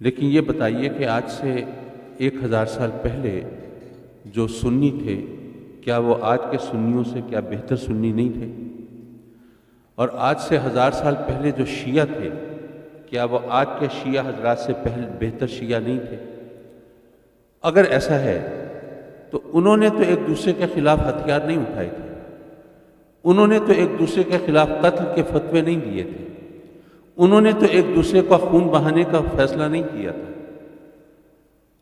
لیکن یہ بتائیے کہ آج سے 1000 سال پہلے جو سنی تھے، کیا وہ آج کے سنیوں سے کیا بہتر سنی نہیں تھے؟ اور آج سے 1000 سال پہلے جو شیعہ تھے، کیا وہ آج کے شیعہ حضرات سے بہتر شیعہ نہیں تھے؟ اگر ایسا ہے تو انہوں نے تو ایک دوسرے کے خلاف ہتھیار نہیں اٹھائے تھے، انہوں نے تو ایک دوسرے کے خلاف قتل کے فتوے نہیں دیے تھے، انہوں نے تو ایک دوسرے کا خون بہانے کا فیصلہ نہیں کیا تھا۔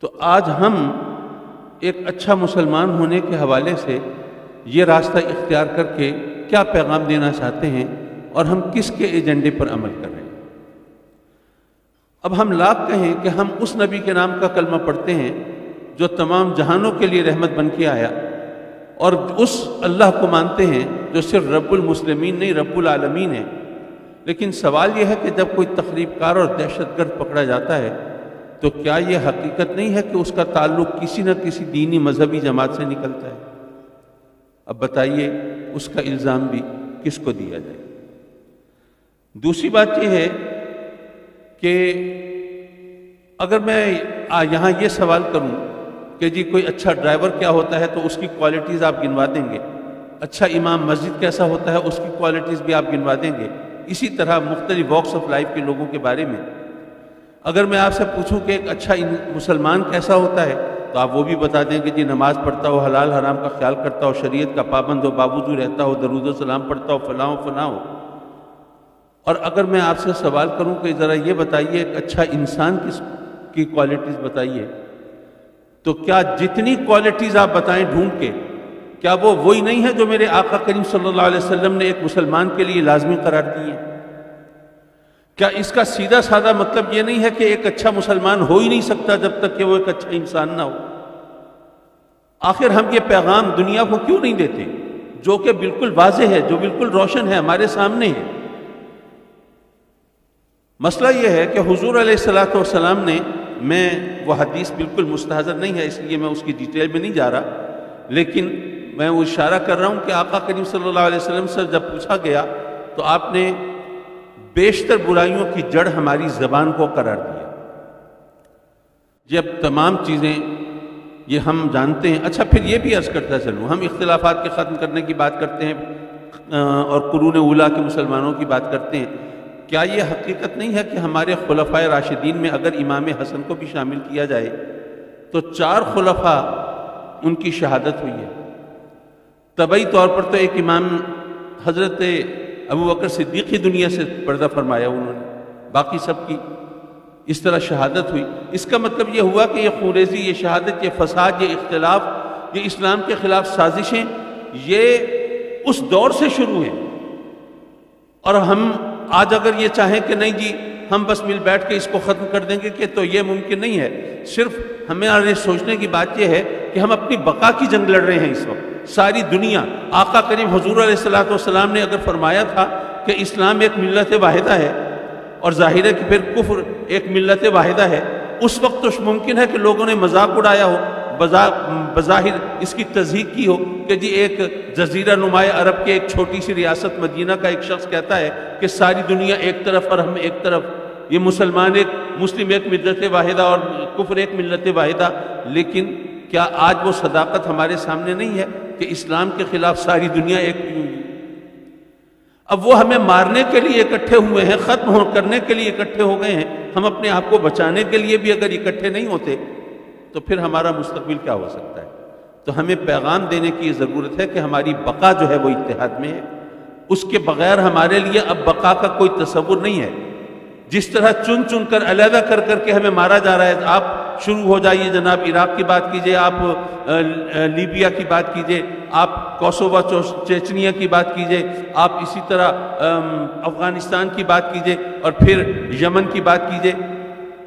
تو آج ہم ایک اچھا مسلمان ہونے کے حوالے سے یہ راستہ اختیار کر کے کیا پیغام دینا چاہتے ہیں اور ہم کس کے ایجنڈے پر عمل کر رہے ہیں؟ اب ہم لاکھ کہیں کہ ہم اس نبی کے نام کا کلمہ پڑھتے ہیں جو تمام جہانوں کے لیے رحمت بن کے آیا، اور اس اللہ کو مانتے ہیں جو صرف رب المسلمین نہیں رب العالمین ہے۔ لیکن سوال یہ ہے کہ جب کوئی تخریب کار اور دہشت گرد پکڑا جاتا ہے تو کیا یہ حقیقت نہیں ہے کہ اس کا تعلق کسی نہ کسی دینی مذہبی جماعت سے نکلتا ہے؟ اب بتائیے اس کا الزام بھی کس کو دیا جائے؟ دوسری بات یہ ہے کہ اگر میں یہاں یہ سوال کروں کہ جی کوئی اچھا ڈرائیور کیا ہوتا ہے تو اس کی کوالٹیز آپ گنوا دیں گے، اچھا امام مسجد کیسا ہوتا ہے اس کی کوالٹیز بھی آپ گنوا دیں گے، اسی طرح مختلف واکس آف لائف کے لوگوں کے بارے میں اگر میں آپ سے پوچھوں کہ ایک اچھا مسلمان کیسا ہوتا ہے تو آپ وہ بھی بتا دیں کہ جی نماز پڑھتا ہو، حلال حرام کا خیال کرتا ہو، شریعت کا پابند ہو، بابوجو رہتا ہو، درود و سلام پڑھتا ہو، فلاں و فلاں ہو۔ اور اگر میں آپ سے سوال کروں کہ ذرا یہ بتائیے ایک اچھا انسان کی کوالٹیز بتائیے، تو کیا جتنی کوالٹیز آپ بتائیں ڈھونڈ کے، کیا وہ وہی نہیں ہے جو میرے آقا کریم صلی اللہ علیہ وسلم نے ایک مسلمان کے لیے لازمی قرار دی ہے؟ کیا اس کا سیدھا سادہ مطلب یہ نہیں ہے کہ ایک اچھا مسلمان ہو ہی نہیں سکتا جب تک کہ وہ ایک اچھا انسان نہ ہو؟ آخر ہم یہ پیغام دنیا کو کیوں نہیں دیتے جو کہ بالکل واضح ہے، جو بالکل روشن ہے، ہمارے سامنے ہے؟ مسئلہ یہ ہے کہ حضور علیہ الصلوۃ والسلام نے، میں وہ حدیث بالکل مستحضر نہیں ہے اس لیے میں اس کی ڈیٹیل میں نہیں جا رہا، لیکن میں وہ اشارہ کر رہا ہوں کہ آقا کریم صلی اللہ علیہ وسلم سے جب پوچھا گیا تو آپ نے بیشتر برائیوں کی جڑ ہماری زبان کو قرار دیا۔ جب تمام چیزیں یہ ہم جانتے ہیں۔ اچھا پھر یہ بھی عرض کرتا چلوں، ہم اختلافات کے ختم کرنے کی بات کرتے ہیں اور قرون اولیٰ کے مسلمانوں کی بات کرتے ہیں، کیا یہ حقیقت نہیں ہے کہ ہمارے خلفائے راشدین میں اگر امام حسن کو بھی شامل کیا جائے تو 4 خلفاء ان کی شہادت ہوئی ہے؟ طبعی طور پر تو ایک امام حضرت ابو بکر صدیق ہی دنیا سے پردہ فرمایا انہوں نے، باقی سب کی اس طرح شہادت ہوئی۔ اس کا مطلب یہ ہوا کہ یہ خوریزی، یہ شہادت، یہ فساد، یہ اختلاف، یہ اسلام کے خلاف سازشیں، یہ اس دور سے شروع ہیں۔ اور ہم آج اگر یہ چاہیں کہ نہیں جی ہم بس مل بیٹھ کے اس کو ختم کر دیں گے کہ تو یہ ممکن نہیں ہے۔ صرف ہمیں سوچنے کی بات یہ ہے کہ ہم اپنی بقا کی جنگ لڑ رہے ہیں اس وقت۔ ساری دنیا، آقا کریم حضور علیہ الصلوۃ والسلام نے اگر فرمایا تھا کہ اسلام ایک ملت واحدہ ہے اور ظاہر ہے کہ پھر کفر ایک ملت واحدہ ہے، اس وقت تو ممکن ہے کہ لوگوں نے مذاق اڑایا ہو، بظاہر اس کی تضحیق کی ہو کہ جی ایک جزیرہ نمائے عرب کے ایک چھوٹی سی ریاست مدینہ کا ایک شخص کہتا ہے کہ ساری دنیا ایک طرف اور ہم ایک طرف، یہ مسلمان ایک، مسلم ایک ملت واحدہ اور کفر ایک ملت واحدہ۔ لیکن کیا آج وہ صداقت ہمارے سامنے نہیں ہے کہ اسلام کے خلاف ساری دنیا ایک ہوئی ہوئی؟ اب وہ ہمیں مارنے کے لیے اکٹھے ہوئے ہیں، ختم کرنے کے لیے اکٹھے ہو گئے ہیں، ہم اپنے آپ کو بچانے کے لیے بھی اگر اکٹھے نہیں ہوتے تو پھر ہمارا مستقبل کیا ہو سکتا ہے؟ تو ہمیں پیغام دینے کی یہ ضرورت ہے کہ ہماری بقا جو ہے وہ اتحاد میں ہے، اس کے بغیر ہمارے لیے اب بقا کا کوئی تصور نہیں ہے۔ جس طرح چن چن کر علیحدہ کر کر کے ہمیں مارا جا رہا ہے، آپ شروع ہو جائیے جناب عراق کی بات کیجئے، آپ لیبیا کی بات کیجئے، آپ کوسوو چیچنیا کی بات کیجئے، آپ اسی طرح افغانستان کی بات کیجئے اور پھر یمن کی بات کیجئے،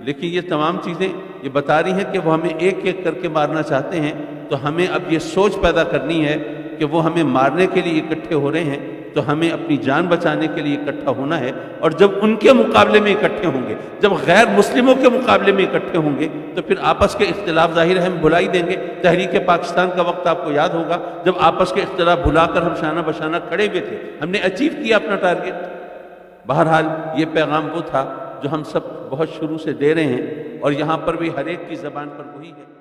لیکن یہ تمام چیزیں یہ بتا رہی ہیں کہ وہ ہمیں ایک ایک کر کے مارنا چاہتے ہیں۔ تو ہمیں اب یہ سوچ پیدا کرنی ہے کہ وہ ہمیں مارنے کے لیے اکٹھے ہو رہے ہیں تو ہمیں اپنی جان بچانے کے لیے اکٹھا ہونا ہے، اور جب ان کے مقابلے میں اکٹھے ہوں گے، جب غیر مسلموں کے مقابلے میں اکٹھے ہوں گے تو پھر آپس کے اختلاف ظاہر ہے ہم بھلا ہی دیں گے۔ تحریک پاکستان کا وقت آپ کو یاد ہوگا جب آپس کے اختلاف بھلا کر ہم شانہ بشانہ کھڑے ہوئے تھے، ہم نے اچیو کیا اپنا ٹارگٹ۔ بہرحال یہ پیغام وہ تھا جو ہم سب بہت شروع سے دے رہے ہیں، اور یہاں پر بھی ہر ایک کی زبان پر وہی ہے۔